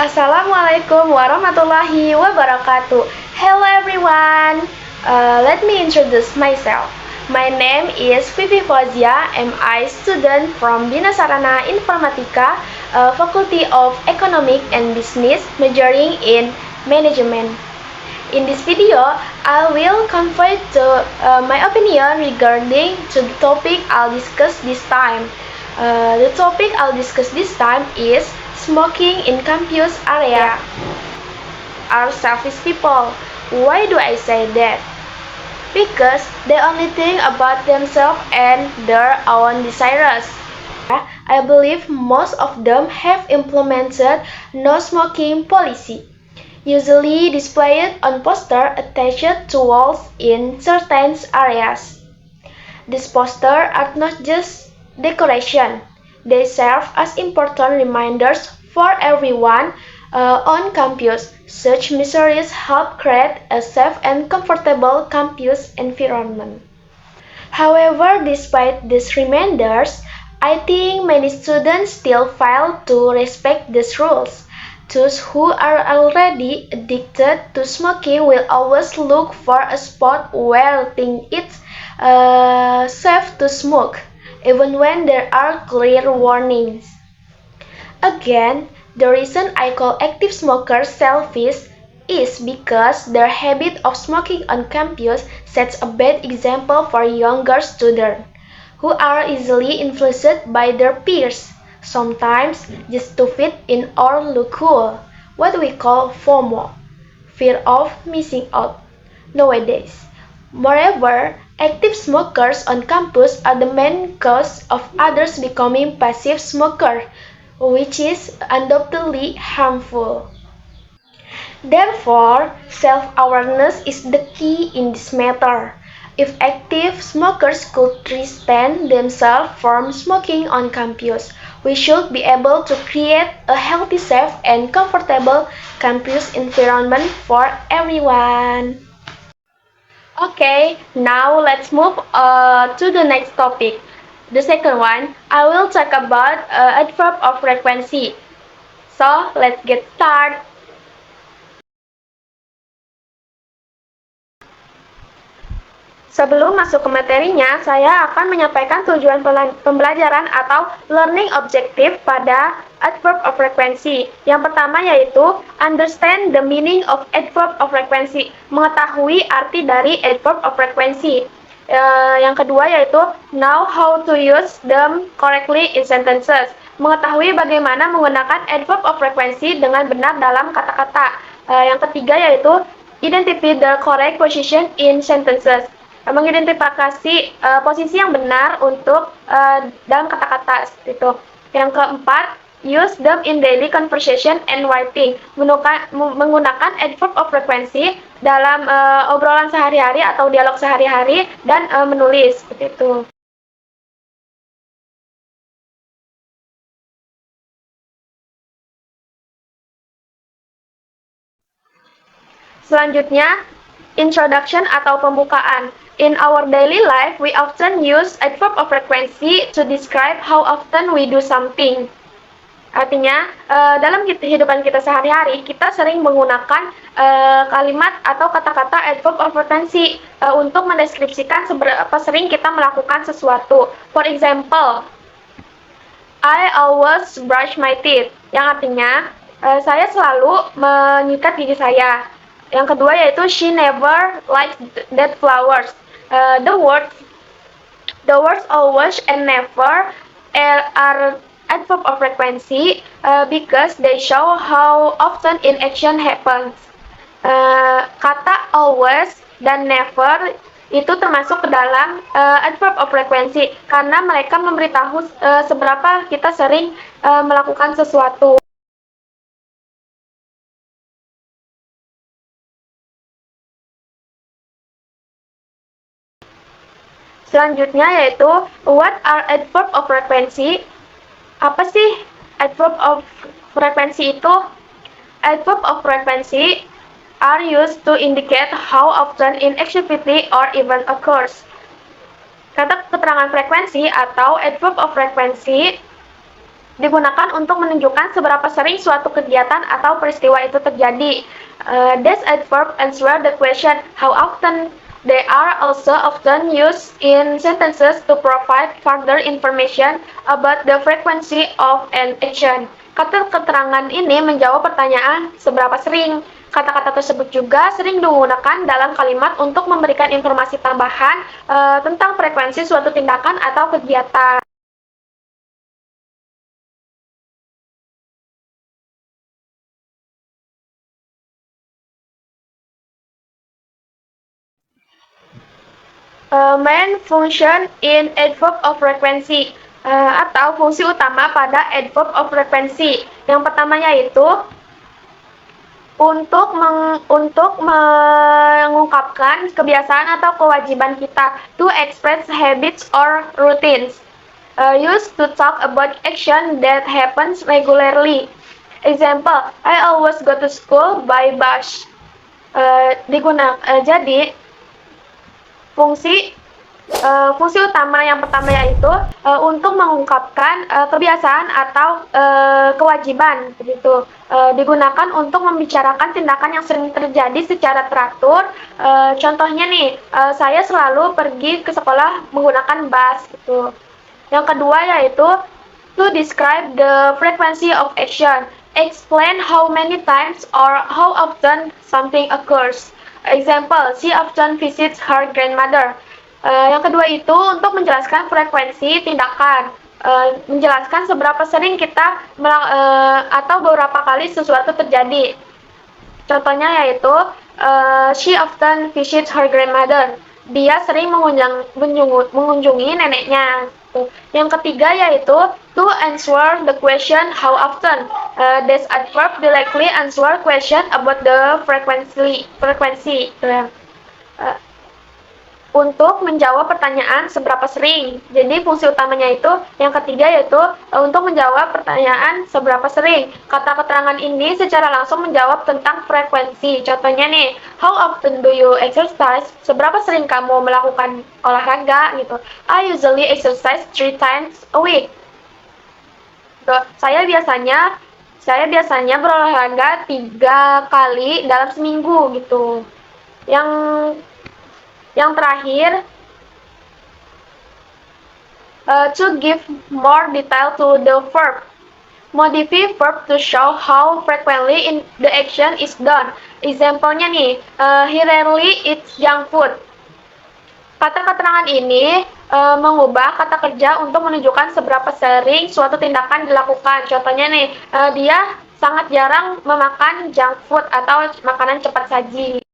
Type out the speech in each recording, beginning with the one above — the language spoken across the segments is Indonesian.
Assalamualaikum warahmatullahi wabarakatuh. Hello everyone. Let me introduce myself. My name is Vivi Fauzia. I'm a student from Bina Sarana Informatika, Faculty of Economic and Business, majoring in Management. In this video, I will convey my opinion regarding to the topic I'll discuss this time. The topic I'll discuss this time is smoking in campus area. Are selfish people. Why do I say that? Because they only think about themselves and their own desires. I believe most of them have implemented no smoking policy, usually displayed on posters attached to walls in certain areas. These posters are not just decoration, they serve as important reminders for everyone on campus. Such measures help create a safe and comfortable campus environment. However, despite these reminders, I think many students still fail to respect these rules. Those who are already addicted to smoking will always look for a spot where think it's safe to smoke, even when there are clear warnings. Again, the reason I call active smokers selfish is because their habit of smoking on campus sets a bad example for younger students, who are easily influenced by their peers, sometimes just to fit in or look cool, what we call FOMO, fear of missing out, nowadays. Moreover, active smokers on campus are the main cause of others becoming passive smokers, which is undoubtedly harmful. Therefore, self-awareness is the key in this matter. If active smokers could restrain themselves from smoking on campus, we should be able to create a healthy, safe, and comfortable campus environment for everyone. Okay, now let's move to the next topic. The second one, I will talk about adverb of frequency. So, let's get started. Sebelum masuk ke materinya, saya akan menyampaikan tujuan pembelajaran atau learning objective pada adverb of frequency. Yang pertama yaitu understand the meaning of adverb of frequency, mengetahui arti dari adverb of frequency. Yang kedua yaitu know how to use them correctly in sentences, mengetahui bagaimana menggunakan adverb of frequency dengan benar dalam kata-kata. Yang ketiga yaitu identify the correct position in sentences, mengidentifikasi posisi yang benar untuk dalam kata-kata itu. Yang keempat, use them in daily conversation and writing, menggunakan adverb of frequency dalam obrolan sehari-hari atau dialog sehari-hari dan menulis seperti itu. Selanjutnya, introduction atau pembukaan. In our daily life, we often use adverb of frequency to describe how often we do something. Artinya, dalam kehidupan kita sehari-hari, kita sering menggunakan kalimat atau kata-kata adverb of frequency untuk mendeskripsikan seberapa sering kita melakukan sesuatu. For example, I always brush my teeth, yang artinya saya selalu menyikat gigi saya. Yang kedua yaitu she never likes dead flowers. The words always and never are adverb of frequency because they show how often inaction happens. Kata always dan never itu termasuk ke dalam adverb of frequency karena mereka memberitahu seberapa kita sering melakukan sesuatu. Selanjutnya yaitu what are adverb of frequency? Apa sih adverb of frequency itu? Adverb of frequency are used to indicate how often an activity or event occurs. Kata keterangan frekuensi atau adverb of frequency digunakan untuk menunjukkan seberapa sering suatu kegiatan atau peristiwa itu terjadi. This adverb answer the question how often. They are also often used in sentences to provide further information about the frequency of an action. Kata keterangan ini menjawab pertanyaan seberapa sering. Kata-kata tersebut juga sering digunakan dalam kalimat untuk memberikan informasi tambahan tentang frekuensi suatu tindakan atau kegiatan. Main function in adverb of frequency atau fungsi utama pada adverb of frequency. Yang pertama yaitu untuk mengungkapkan kebiasaan atau kewajiban kita, to express habits or routines. Used to talk about action that happens regularly. Example, I always go to school by bus. Jadi fungsi utama yang pertama yaitu untuk mengungkapkan kebiasaan atau kewajiban, begitu. Digunakan untuk membicarakan tindakan yang sering terjadi secara teratur. Contohnya nih, saya selalu pergi ke sekolah menggunakan bus, gitu. Yang kedua yaitu to describe the frequency of action. Explain how many times or how often something occurs. Example, she often visits her grandmother. Yang kedua itu untuk menjelaskan frekuensi tindakan, menjelaskan seberapa sering kita atau beberapa kali sesuatu terjadi. Contohnya yaitu she often visits her grandmother. Dia sering mengunjungi neneknya. Yang ketiga yaitu to answer the question how often. This adverb directly answer question about the frequency. Untuk menjawab pertanyaan seberapa sering. Jadi fungsi utamanya itu yang ketiga yaitu untuk menjawab pertanyaan seberapa sering. Kata keterangan ini secara langsung menjawab tentang frekuensi. Contohnya nih, how often do you exercise? Seberapa sering kamu melakukan olahraga gitu. I usually exercise 3 times a week. Saya biasanya berolahraga 3 kali dalam seminggu gitu. Yang terakhir, to give more detail to the verb. Modify verb to show how frequently the action is done. Example-nya nih, he rarely eats junk food. Kata keterangan ini mengubah kata kerja untuk menunjukkan seberapa sering suatu tindakan dilakukan. Contohnya nih, dia sangat jarang memakan junk food atau makanan cepat saji.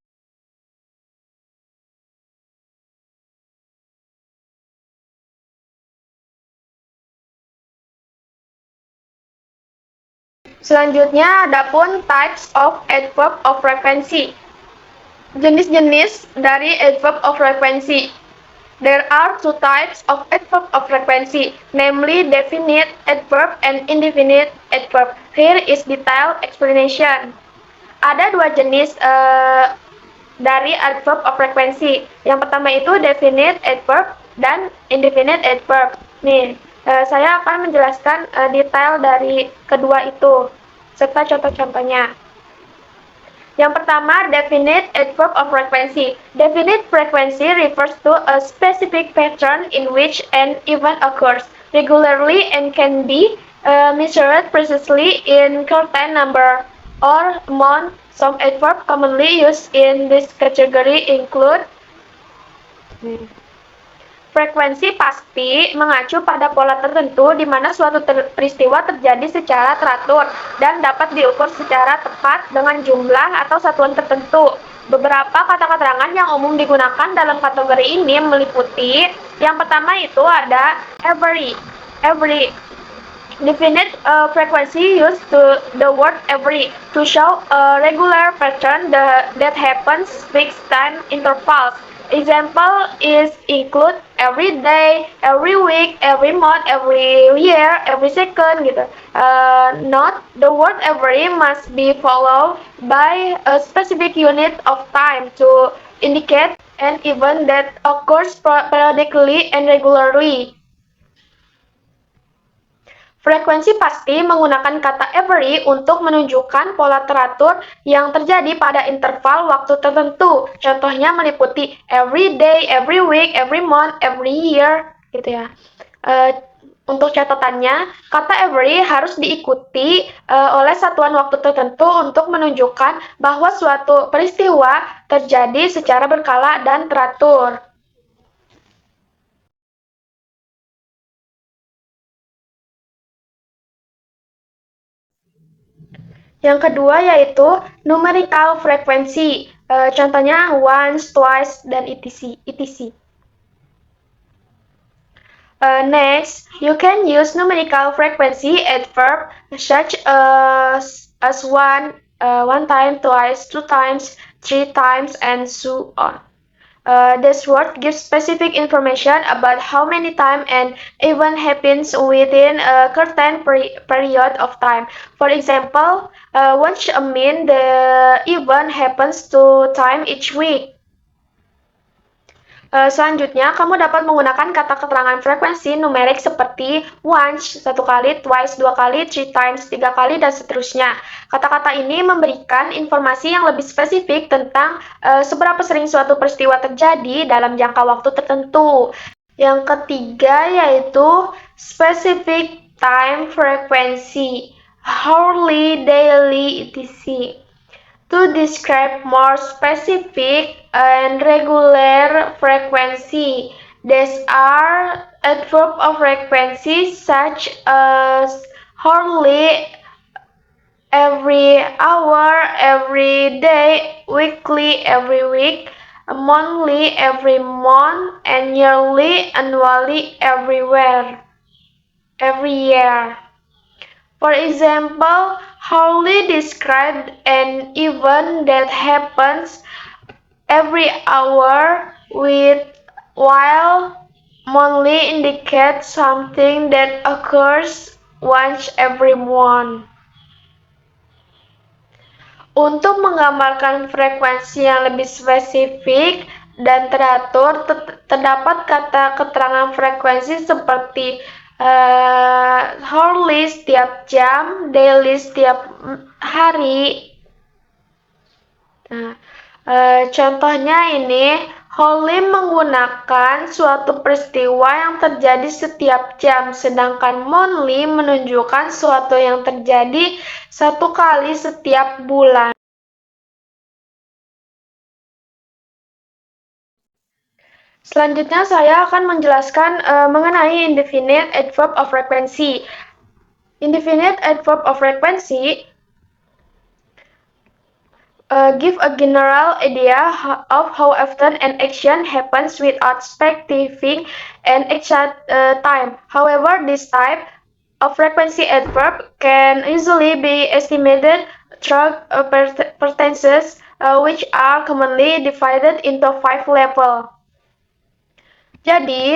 Selanjutnya adapun types of adverb of frequency. Jenis-jenis dari adverb of frequency. There are 2 types of adverb of frequency, namely definite adverb and indefinite adverb. Here is detailed explanation. Ada 2 jenis dari adverb of frequency. Yang pertama itu definite adverb dan indefinite adverb. Nih, saya akan menjelaskan detail dari kedua itu, serta contoh-contohnya. Yang pertama, definite adverb of frequency. Definite frequency refers to a specific pattern in which an event occurs regularly and can be measured precisely in certain number or amount. Some adverbs commonly used in this category include frekuensi pasti mengacu pada pola tertentu di mana suatu peristiwa terjadi secara teratur dan dapat diukur secara tepat dengan jumlah atau satuan tertentu. Beberapa kata keterangan yang umum digunakan dalam kategori ini meliputi yang pertama itu ada every. Definite frequency used to the word every to show a regular pattern that happens fixed time intervals. Example is include every day, every week, every month, every year, every second gitu. Note the word every must be followed by a specific unit of time to indicate an event that occurs periodically and regularly. Frekuensi pasti menggunakan kata every untuk menunjukkan pola teratur yang terjadi pada interval waktu tertentu. Contohnya meliputi every day, every week, every month, every year, gitu ya. Untuk catatannya, kata every harus diikuti oleh satuan waktu tertentu untuk menunjukkan bahwa suatu peristiwa terjadi secara berkala dan teratur. Yang kedua yaitu numerical frequency. Contohnya once, twice, dan etc. Next, you can use numerical frequency adverb such as one time, twice, two times, three times, and so on. This word gives specific information about how many times an event happens within a certain period of time. For example, once means the event happens 2 times each week. Selanjutnya, kamu dapat menggunakan kata keterangan frekuensi numerik seperti once, 1 kali, twice, 2 kali, three times, 3 kali, dan seterusnya. Kata-kata ini memberikan informasi yang lebih spesifik tentang seberapa sering suatu peristiwa terjadi dalam jangka waktu tertentu. Yang ketiga yaitu specific time frequency, hourly, daily, etc. To describe more specific and regular frequency, these are adverbs of frequency such as hourly, every hour, every day, weekly, every week, monthly, every month, and yearly, annually, every year. For example, hourly describes an event that happens every hour, while monthly indicates something that occurs once every month. Untuk menggambarkan frekuensi yang lebih spesifik dan teratur, terdapat kata keterangan frekuensi seperti hourly setiap jam, daily setiap hari. Contohnya ini, hourly menggunakan suatu peristiwa yang terjadi setiap jam, sedangkan monthly menunjukkan suatu yang terjadi 1 kali setiap bulan. Selanjutnya saya akan menjelaskan mengenai indefinite adverb of frequency. Indefinite adverb of frequency give a general idea of how often an action happens without specifying an exact time. However, this type of frequency adverb can easily be estimated through percentages, which are commonly divided into 5 levels. Jadi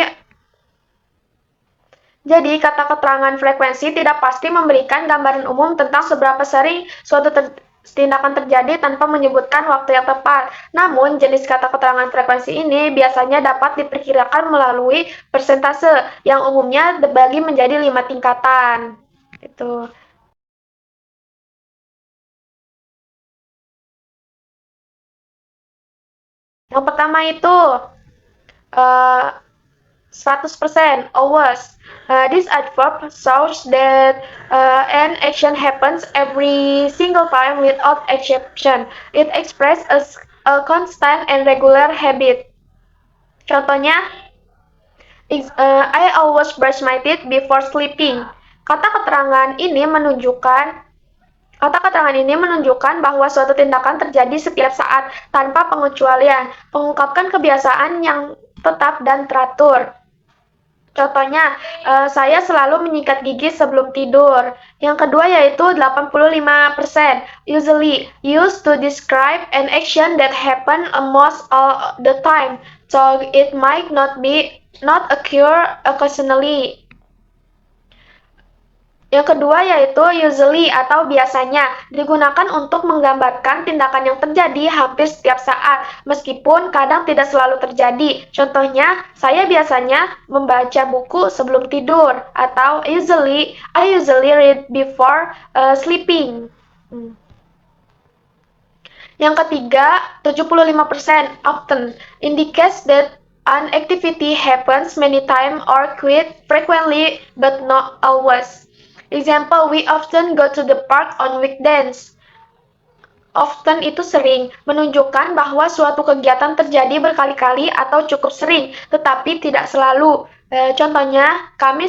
kata keterangan frekuensi tidak pasti memberikan gambaran umum tentang seberapa sering suatu tindakan terjadi tanpa menyebutkan waktu yang tepat. Namun, jenis kata keterangan frekuensi ini biasanya dapat diperkirakan melalui persentase yang umumnya dibagi menjadi 5 tingkatan. Itu. Yang pertama itu 100%, always. This adverb shows that an action happens every single time without exception. It expresses a constant and regular habit. Contohnya, I always brush my teeth before sleeping. Kata keterangan ini menunjukkan bahwa suatu tindakan terjadi setiap saat tanpa pengecualian, mengungkapkan kebiasaan yang tetap dan teratur. Contohnya, saya selalu menyikat gigi sebelum tidur. Yang kedua yaitu 85%, usually used to describe an action that happen almost all the time, so it might not occur occasionally. Yang kedua yaitu usually atau biasanya, digunakan untuk menggambarkan tindakan yang terjadi hampir setiap saat, meskipun kadang tidak selalu terjadi. Contohnya, saya biasanya membaca buku sebelum tidur, atau I usually read before sleeping. Yang ketiga, 75% often indicates that an activity happens many times or quite frequently but not always. Example, we often go to the park on weekdays. Often itu sering, menunjukkan bahwa suatu kegiatan terjadi berkali-kali atau cukup sering, tetapi tidak selalu. Contohnya, kami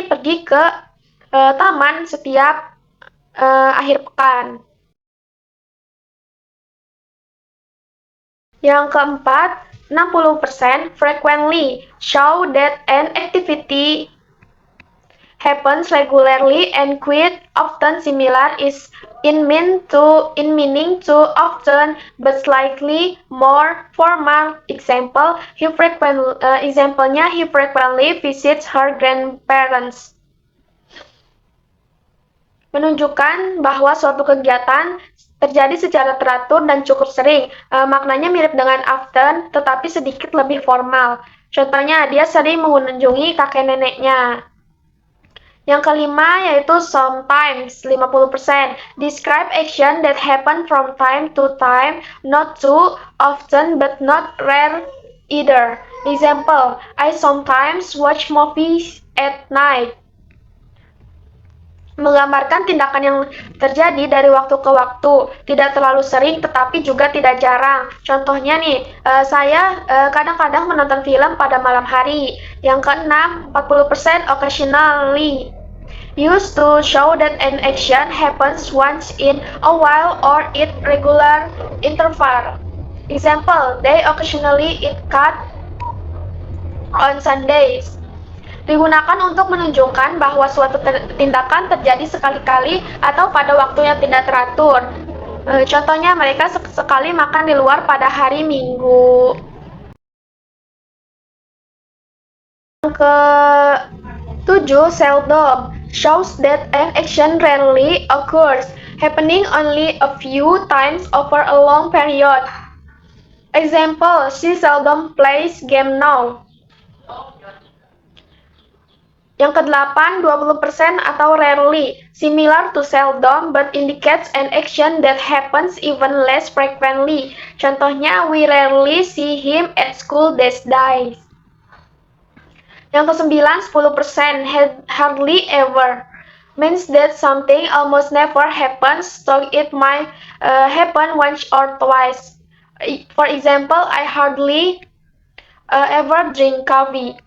pergi ke taman setiap akhir pekan. Yang keempat, 60% frequently show that an activity happens regularly and quite often similar is in meaning to often but slightly more formal. Example, example-nya he frequently visits her grandparents. Menunjukkan bahwa suatu kegiatan terjadi secara teratur dan cukup sering. Maknanya mirip dengan often, tetapi sedikit lebih formal. Contohnya, dia sering mengunjungi kakek neneknya. Yang kelima yaitu sometimes, 50%. Describe action that happen from time to time, not too often but not rare either. Example, I sometimes watch movies at night. Menggambarkan tindakan yang terjadi dari waktu ke waktu, tidak terlalu sering tetapi juga tidak jarang. Contohnya nih, saya kadang-kadang menonton film pada malam hari. Yang keenam, 40% occasionally. Used to show that an action happens once in a while or at regular interval. Example, they occasionally eat cat on Sundays. Digunakan untuk menunjukkan bahwa suatu tindakan terjadi sekali-kali atau pada waktu yang tidak teratur. Contohnya, mereka sekali makan di luar pada hari Minggu. Yang ke-7, seldom shows that an action rarely occurs, happening only a few times over a long period. Example, she seldom plays game now. Yang ke-8, 20% atau rarely, similar to seldom but indicates an action that happens even less frequently. Contohnya, we rarely see him at school these days. Yang ke-9, 10%, hardly ever, means that something almost never happens, so it might happen once or twice. For example, I hardly ever drink coffee.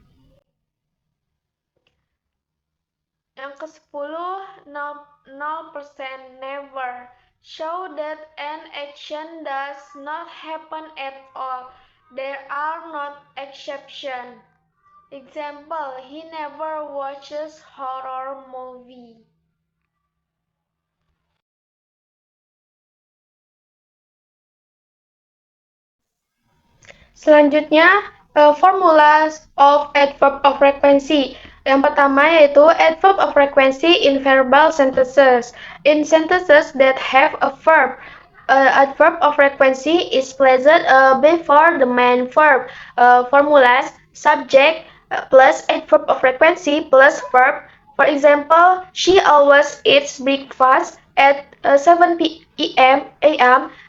Yang ke-10, 0% never, show that an action does not happen at all. There are not exceptions. Example, he never watches horror movie. Selanjutnya, formulas of adverb of frequency. Yang pertama yaitu adverb of frequency in verbal sentences. In sentences that have a verb, adverb of frequency is placed before the main verb. Formulas subject plus adverb of frequency plus verb. For example, she always eats breakfast at 7 p.m.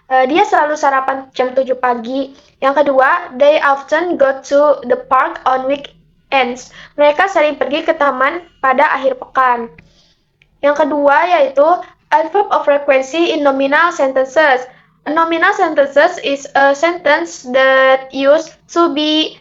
Dia selalu sarapan jam 7 pagi. Yang kedua, they often go to the park on weekends. Mereka sering pergi ke taman pada akhir pekan. Yang kedua yaitu adverb of frequency in nominal sentences. A nominal sentences is a sentence that used to be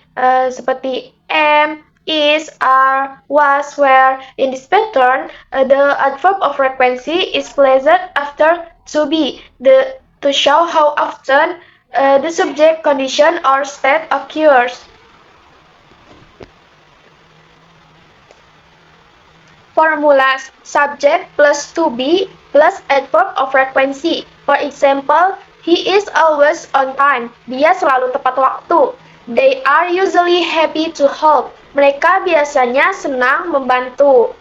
seperti am, is, are, was, were. In this pattern, the adverb of frequency is placed after to be, to show how often the subject, condition, or state occurs. Formulas subject plus to be plus adverb of frequency. For example, he is always on time. Dia selalu tepat waktu. They are usually happy to help. Mereka biasanya senang membantu.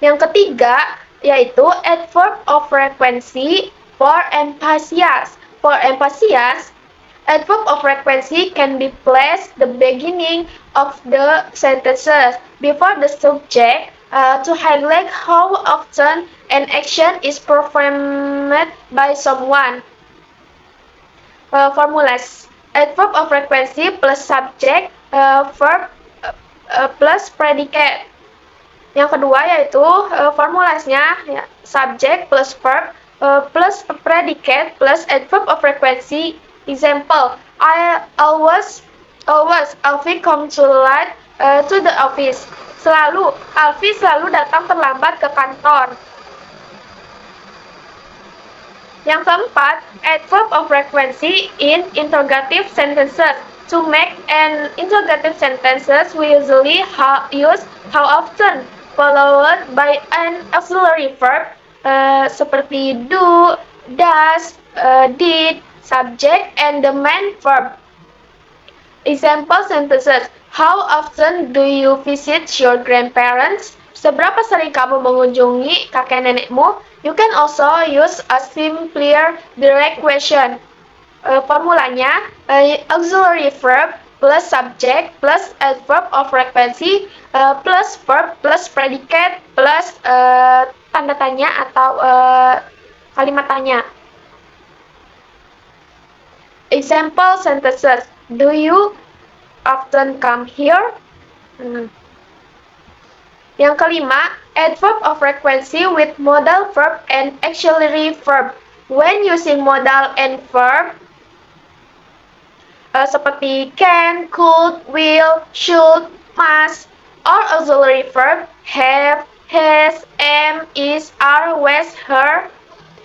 Yang ketiga yaitu adverb of frequency for emphasis. For emphasis, adverb of frequency can be placed the beginning of the sentences before the subject to highlight how often an action is performed by someone. Formulas: adverb of frequency plus subject, verb plus predicate. Yang kedua yaitu formulasnya ya, subject plus verb plus predicate plus adverb of frequency. Example: Alfie come too late to the office. Alfie selalu datang terlambat ke kantor. Yang keempat, adverb of frequency in interrogative sentences. To make an interrogative sentences, we usually use how often, followed by an auxiliary verb seperti do, does, did, subject, and the main verb. Example sentences: How often do you visit your grandparents? Seberapa sering kamu mengunjungi kakek nenekmu? You can also use a simpler direct question. Formulanya auxiliary verb plus subject plus adverb of frequency plus verb plus predicate plus tanda tanya atau kalimat tanya. Example sentences: Do you often come here? Yang kelima, adverb of frequency with modal verb and auxiliary verb. When using modal and verb seperti can, could, will, should, must, or auxiliary verb have, has, am, is, are, was, her.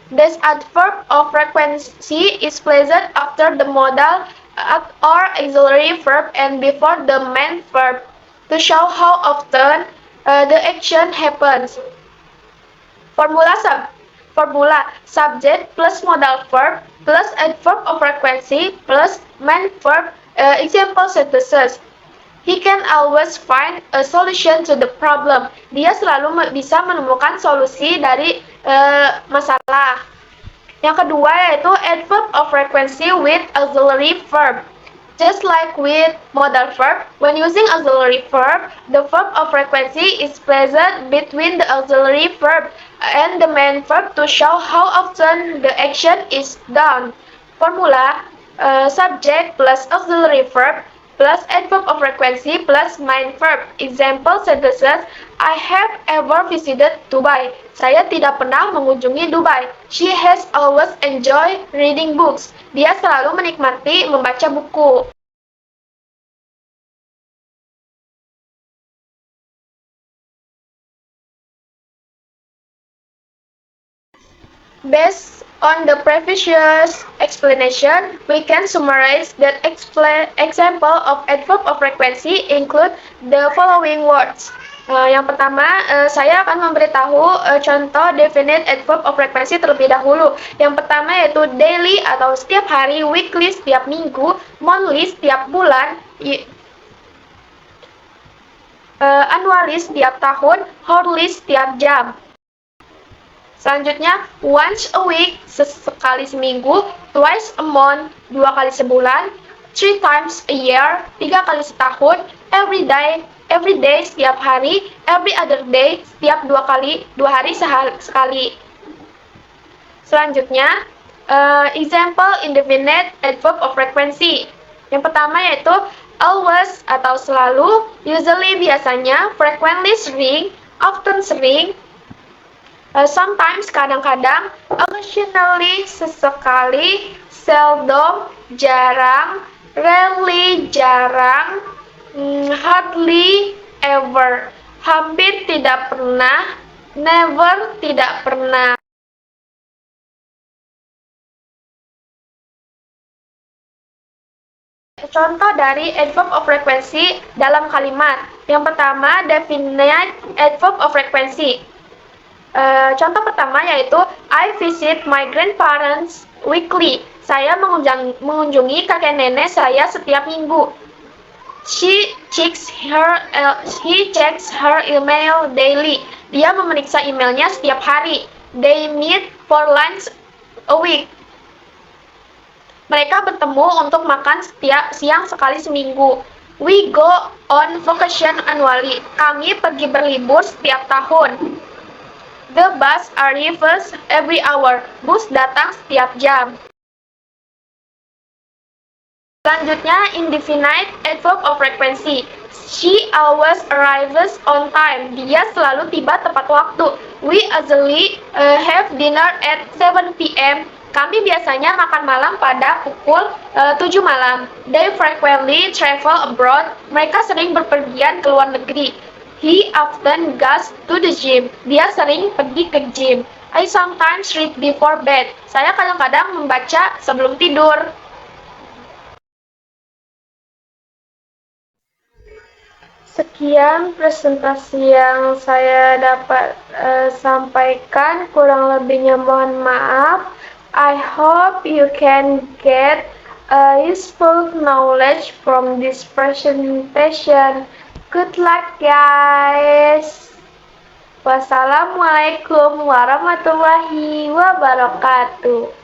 This adverb of frequency is placed after the modal or auxiliary verb and before the main verb to show how often the action happens. Formula subject plus modal verb plus adverb of frequency plus main verb. Example sentences: He can always find a solution to the problem. Dia selalu bisa menemukan solusi dari masalah. Yang kedua yaitu adverb of frequency with auxiliary verb. Just like with modal verb, when using auxiliary verb, the verb of frequency is placed between the auxiliary verb and the main verb to show how often the action is done. Formula subject plus auxiliary verb plus adverb of frequency plus main verb. Example sentences: I have ever visited Dubai. Saya tidak pernah mengunjungi Dubai. She has always enjoyed reading books. Dia selalu menikmati membaca buku. Based on the previous explanation, we can summarize that example of adverb of frequency include the following words. Yang pertama, saya akan memberitahu contoh definite adverb of frequency terlebih dahulu. Yang pertama yaitu daily atau setiap hari, weekly setiap minggu, monthly setiap bulan, annually setiap tahun, hourly setiap jam. Selanjutnya, once a week, sekali seminggu, twice a month, 2 kali sebulan, 3 times a year, 3 kali setahun, every day, setiap hari, every other day, setiap 2 hari sekali. Selanjutnya, example indefinite adverb of frequency. Yang pertama yaitu always atau selalu, usually biasanya, frequently sering, often sering, sometimes kadang-kadang, occasionally sesekali, seldom jarang, rarely jarang, hardly ever, hampir tidak pernah, never tidak pernah. Contoh dari adverb of frequency dalam kalimat. Yang pertama, definite adverb of frequency. Contoh pertama yaitu I visit my grandparents weekly. Saya mengunjungi kakek nenek saya setiap minggu. He checks her email daily. Dia memeriksa emailnya setiap hari. They meet for lunch a week. Mereka bertemu untuk makan setiap siang sekali seminggu. We go on vacation annually. Kami pergi berlibur setiap tahun. The bus arrives every hour. Bus datang setiap jam. Selanjutnya, indefinite adverb of frequency. She always arrives on time. Dia selalu tiba tepat waktu. We usually have dinner at 7 p.m. Kami biasanya makan malam pada pukul 7 malam. They frequently travel abroad. Mereka sering berpergian ke luar negeri. He often goes to the gym. Dia sering pergi ke gym. I sometimes read before bed. Saya kadang-kadang membaca sebelum tidur. Sekian presentasi yang saya dapat sampaikan, kurang lebihnya mohon maaf. I hope you can get useful knowledge from this presentation. Good luck, guys. Wassalamualaikum warahmatullahi wabarakatuh.